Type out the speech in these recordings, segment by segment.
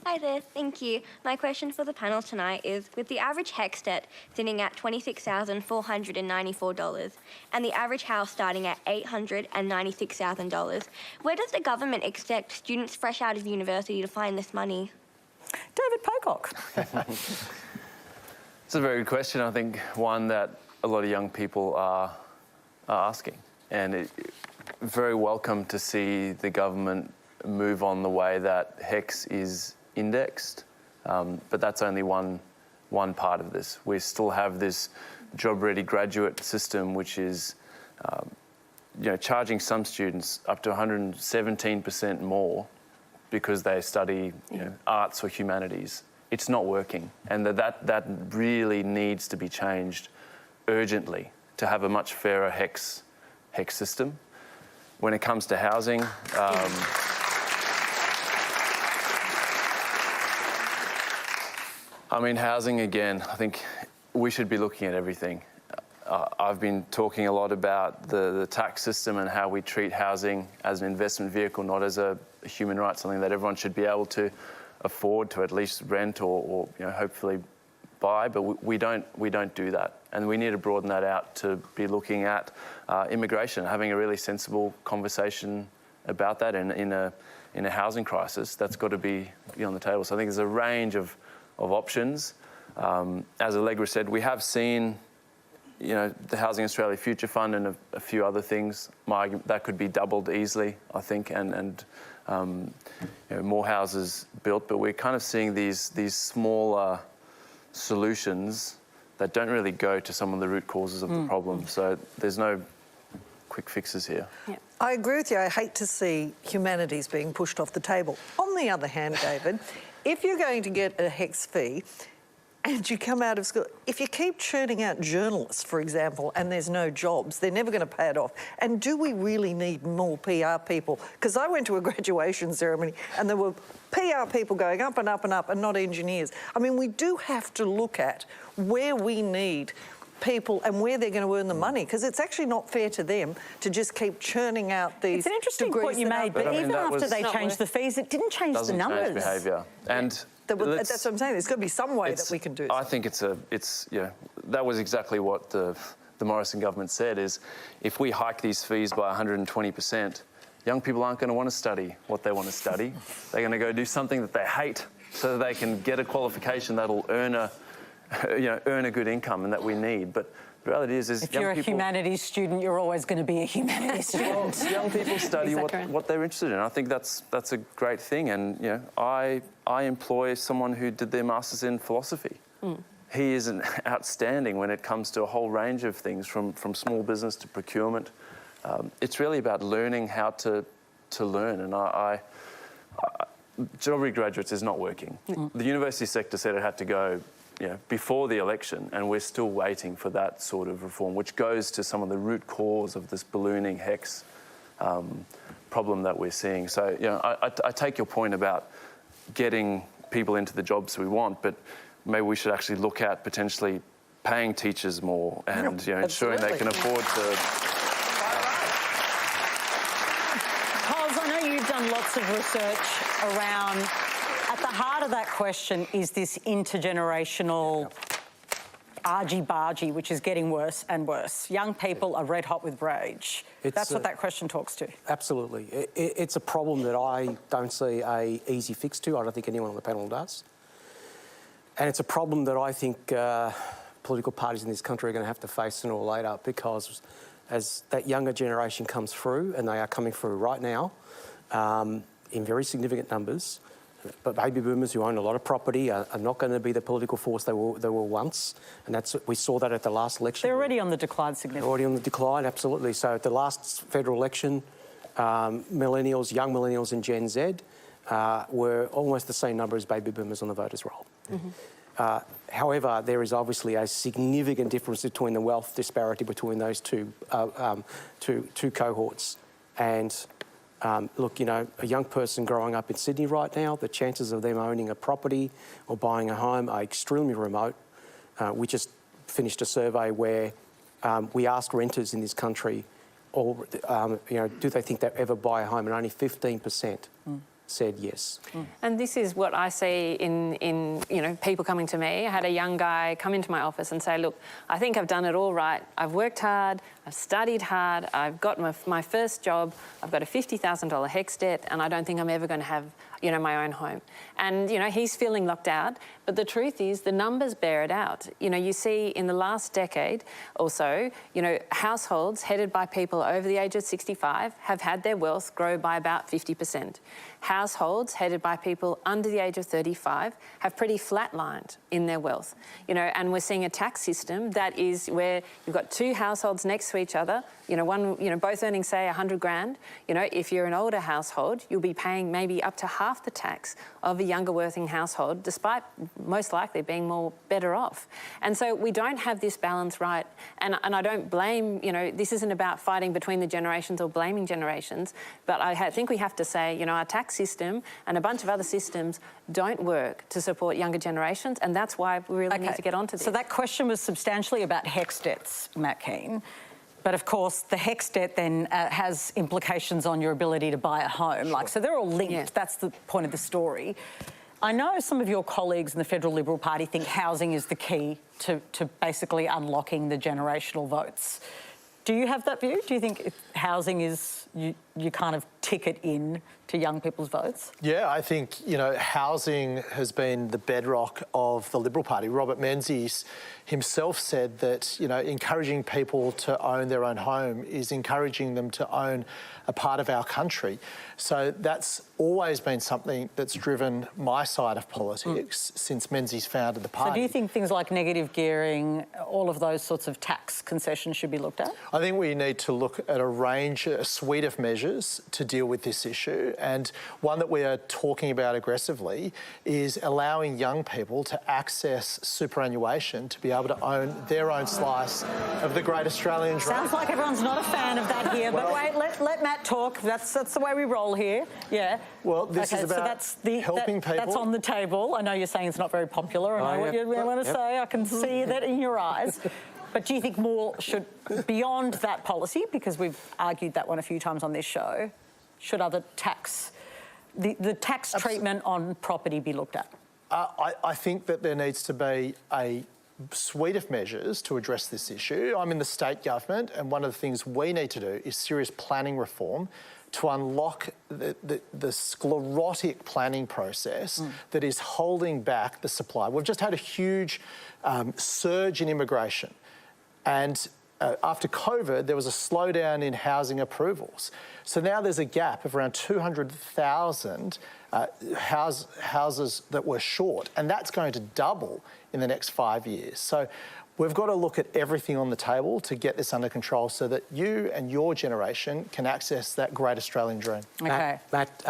Hi there, thank you. My question for the panel tonight is, with the average HECS debt sitting at $26,494 and the average house starting at $896,000, where does the government expect students fresh out of university to find this money? David Pocock. It's a very good question. I think one that a lot of young people are asking. And it's very welcome to see the government move on the way that HECS is indexed, but that's only one part of this. We still have this job-ready graduate system, which is charging some students up to 117% more because they study arts or humanities. It's not working, and that really needs to be changed urgently to have a much fairer HECS system. When it comes to housing, housing again, I think we should be looking at everything. I've been talking a lot about the tax system and how we treat housing as an investment vehicle, not as a human right, something that everyone should be able to afford to at least rent or hopefully buy, but we don't do that. And we need to broaden that out to be looking at immigration, having a really sensible conversation about that in a housing crisis. That's got to be on the table. So I think there's a range of options. As Allegra said, we have seen, the Housing Australia Future Fund and a few other things. That could be doubled easily, I think, and more houses built. But we're kind of seeing these smaller solutions that don't really go to some of the root causes of the problem. So there's no quick fixes here. Yeah. I agree with you. I hate to see humanities being pushed off the table. On the other hand, David, if you're going to get a HECS fee and you come out of school, if you keep churning out journalists, for example, and there's no jobs, they're never going to pay it off. And do we really need more PR people? Because I went to a graduation ceremony and there were PR people going up and up and up and not engineers. I mean, we do have to look at where we need people and where they're going to earn the money, because it's actually not fair to them to just keep churning out these. It's an interesting point you made, but even after they changed the fees, it didn't change the numbers. Change behaviour, and that's what I'm saying. There's got to be some way that we can do this. I think that was exactly what the Morrison government said, is if we hike these fees by 120%, young people aren't going to want to study what they want to study. They're going to go do something that they hate so that they can get a qualification that'll earn a good income and that we need. But the reality is if you're a humanities student, you're always going to be a humanities student. Well, young people study what they're interested in. I think that's a great thing. And I employ someone who did their masters in philosophy. He is outstanding when it comes to a whole range of things, from small business to procurement. It's really about learning how to learn. And job graduates is not working. The university sector said it had to go before the election, and we're still waiting for that sort of reform, which goes to some of the root cause of this ballooning HECS problem that we're seeing. So, I take your point about getting people into the jobs we want, but maybe we should actually look at potentially paying teachers more and ensuring they can afford to. Coles, I know you've done lots of research around. At the heart of that question is this intergenerational argy-bargy, which is getting worse and worse. Young people are red hot with rage. That's what that question talks to. Absolutely. It's a problem that I don't see an easy fix to. I don't think anyone on the panel does. And it's a problem that I think political parties in this country are going to have to face sooner or later, because as that younger generation comes through, and they are coming through right now in very significant numbers, but baby boomers who own a lot of property are not going to be the political force they were once, and we saw that at the last election. They're already on the decline significantly. They're already on the decline, absolutely. So at the last federal election, young millennials and Gen Z were almost the same number as baby boomers on the voters' roll. However, there is obviously a significant difference between the wealth disparity between those two cohorts. And look, a young person growing up in Sydney right now, the chances of them owning a property or buying a home are extremely remote. We just finished a survey where we asked renters in this country, do they think they'll ever buy a home, and only 15% said yes. And this is what I see in people coming to me. I had a young guy come into my office and say, look, I think I've done it all right. I've worked hard, I've studied hard, I've got my first job, I've got a $50,000 HECS debt, and I don't think I'm ever going to have, my own home. And, he's feeling locked out. But the truth is the numbers bear it out. You see in the last decade or so, households headed by people over the age of 65 have had their wealth grow by about 50%. Households headed by people under the age of 35 have pretty flatlined in their wealth. And we're seeing a tax system that is where you've got two households next to each other, both earning, say, 100 grand. If you're an older household, you'll be paying maybe up to half the tax of a younger working household, despite most likely being better off. And so we don't have this balance right. And I don't blame, this isn't about fighting between the generations or blaming generations, but I think we have to say, our tax system and a bunch of other systems don't work to support younger generations, and that's why we really need to get onto this. So that question was substantially about HECS debts, Matt Kean. But of course, the HECS debt then has implications on your ability to buy a home. Sure. So they're all linked. Yeah. That's the point of the story. I know some of your colleagues in the Federal Liberal Party think housing is the key to basically unlocking the generational votes. Do you have that view? Do you think housing is you kind of ticket in to young people's votes? Yeah, I think, housing has been the bedrock of the Liberal Party. Robert Menzies himself said that, encouraging people to own their own home is encouraging them to own a part of our country. So that's always been something that's driven my side of politics since Menzies founded the party. So do you think things like negative gearing, all of those sorts of tax concessions should be looked at? I think we need to look at a suite of measures to deal with this issue. And one that we are talking about aggressively is allowing young people to access superannuation to be able to own their own slice of the great Australian dream. Sounds like everyone's not a fan of that here, but wait, let Matt talk. That's the way we roll here. Yeah. Well, this is about helping people. That's on the table. I know you're saying it's not very popular. I know what you want to say. I can see that in your eyes. But do you think more should, beyond that policy, because we've argued that one a few times on this show, should other the tax treatment on property be looked at? I think that there needs to be a suite of measures to address this issue. I'm in the state government, and one of the things we need to do is serious planning reform to unlock the sclerotic planning process that is holding back the supply. We've just had a huge surge in immigration, and after COVID, there was a slowdown in housing approvals. So now there's a gap of around 200,000 houses that were short, and that's going to double in the next 5 years. So we've got to look at everything on the table to get this under control so that you and your generation can access that great Australian dream. Okay. Matt,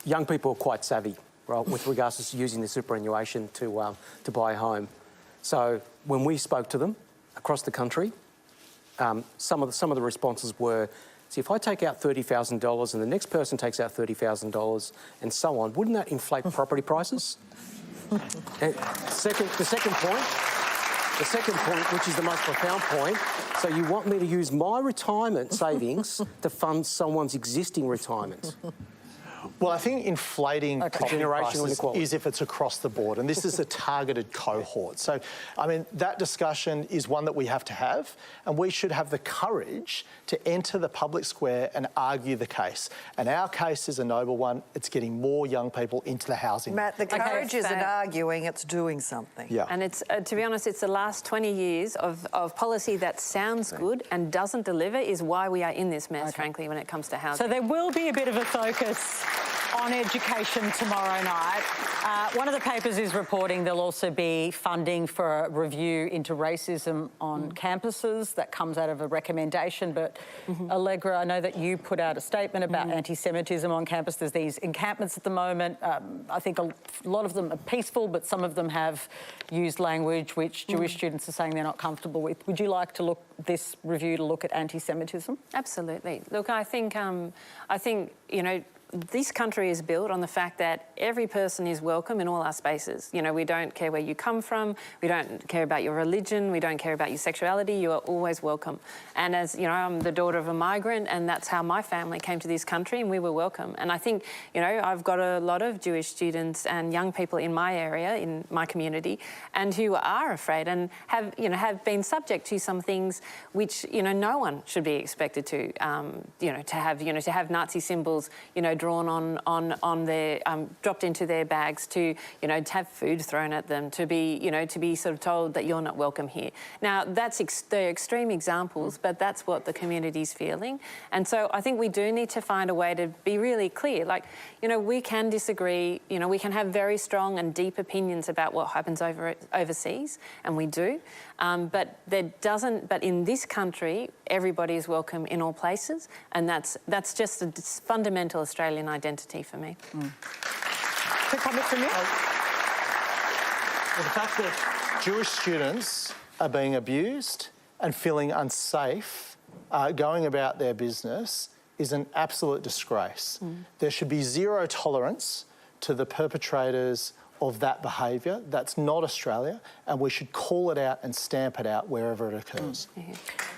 young people are quite savvy, right, with regards to using the superannuation to buy a home. So when we spoke to them across the country, some of the responses were, see, if I take out $30,000 and the next person takes out $30,000 and so on, wouldn't that inflate property prices? And the second point, which is the most profound point, so you want me to use my retirement savings to fund someone's existing retirement? Well, I think inflating property Generational prices inequality is if it's across the board, and this is a targeted cohort. So, I mean, that discussion is one that we have to have, and we should have the courage to enter the public square and argue the case. And our case is a noble one. It's getting more young people into the housing. Matt, the courage isn't arguing, it's doing something. Yeah. And it's, to be honest, it's the last 20 years of policy that sounds good and doesn't deliver is why we are in this mess, frankly, when it comes to housing. So there will be a bit of a focus on education tomorrow night. One of the papers is reporting there'll also be funding for a review into racism on campuses. That comes out of a recommendation. But Allegra, I know that you put out a statement about anti-Semitism on campus. There's these encampments at the moment. I think a lot of them are peaceful, but some of them have used language which Jewish students are saying they're not comfortable with. Would you like to this review to look at anti-Semitism? Absolutely. Look, I think this country is built on the fact that every person is welcome in all our spaces. You know, we don't care where you come from, we don't care about your religion, we don't care about your sexuality, you are always welcome. And as, you know, I'm the daughter of a migrant, and that's how my family came to this country, and we were welcome. And I think, you know, I've got a lot of Jewish students and young people in my area, in my community, and who are afraid and have, you know, have been subject to some things which, you know, no one should be expected to, you know, to have Nazi symbols, you know, drawn on their, dropped into their bags, to, you know, to have food thrown at them, to be, you know, to be sort of told that you're not welcome here. Now, that's they're extreme examples, but that's what the community's feeling. And so I think we do need to find a way to be really clear. Like, you know, we can disagree, you know, we can have very strong and deep opinions about what happens overseas, and we do. But in this country, everybody is welcome in all places, and that's just a fundamental Australian identity for me. Quick comment from you? Well, the fact that Jewish students are being abused and feeling unsafe going about their business is an absolute disgrace. There should be zero tolerance to the perpetrators of that behaviour. That's not Australia, and we should call it out and stamp it out wherever it occurs.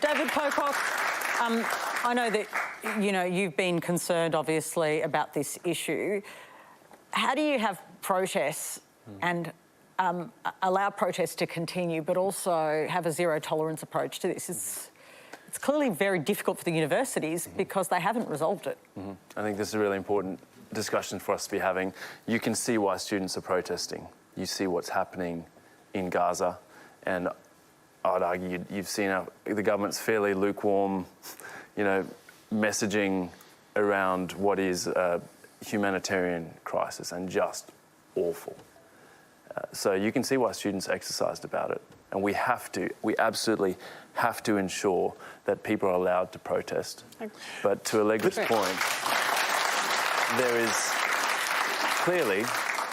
David Pocock, I know that, you know, you've been concerned, obviously, about this issue. How do you have protests and allow protests to continue, but also have a zero-tolerance approach to this? It's clearly very difficult for the universities because they haven't resolved it. I think this is a really important discussion for us to be having. You can see why students are protesting. You see what's happening in Gaza, and I'd argue you've seen the government's fairly lukewarm, you know, messaging around what is a humanitarian crisis, and just awful. So you can see why students exercised about it, and we absolutely have to ensure that people are allowed to protest. But to Allegra's point, there is clearly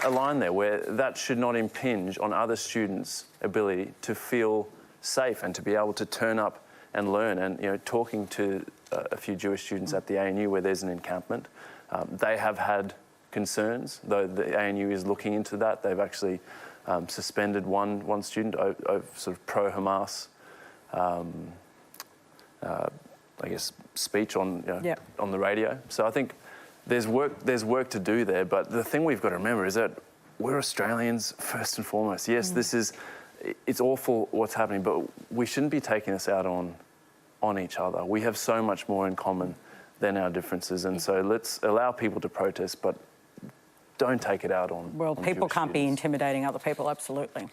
a line there where that should not impinge on other students' ability to feel safe and to be able to turn up and learn. And, you know, talking to a few Jewish students at the ANU where there's an encampment, they have had concerns, though the ANU is looking into that. They've actually suspended one student of sort of pro-Hamas, I guess, speech on, you know, on the radio. So I think there's work to do there. But the thing we've got to remember is that we're Australians first and foremost. Yes, it's awful what's happening, but we shouldn't be taking this out on each other. We have so much more in common than our differences, and so let's allow people to protest, but don't take it out on Well, people Jewish can't be students. intimidating other people, absolutely.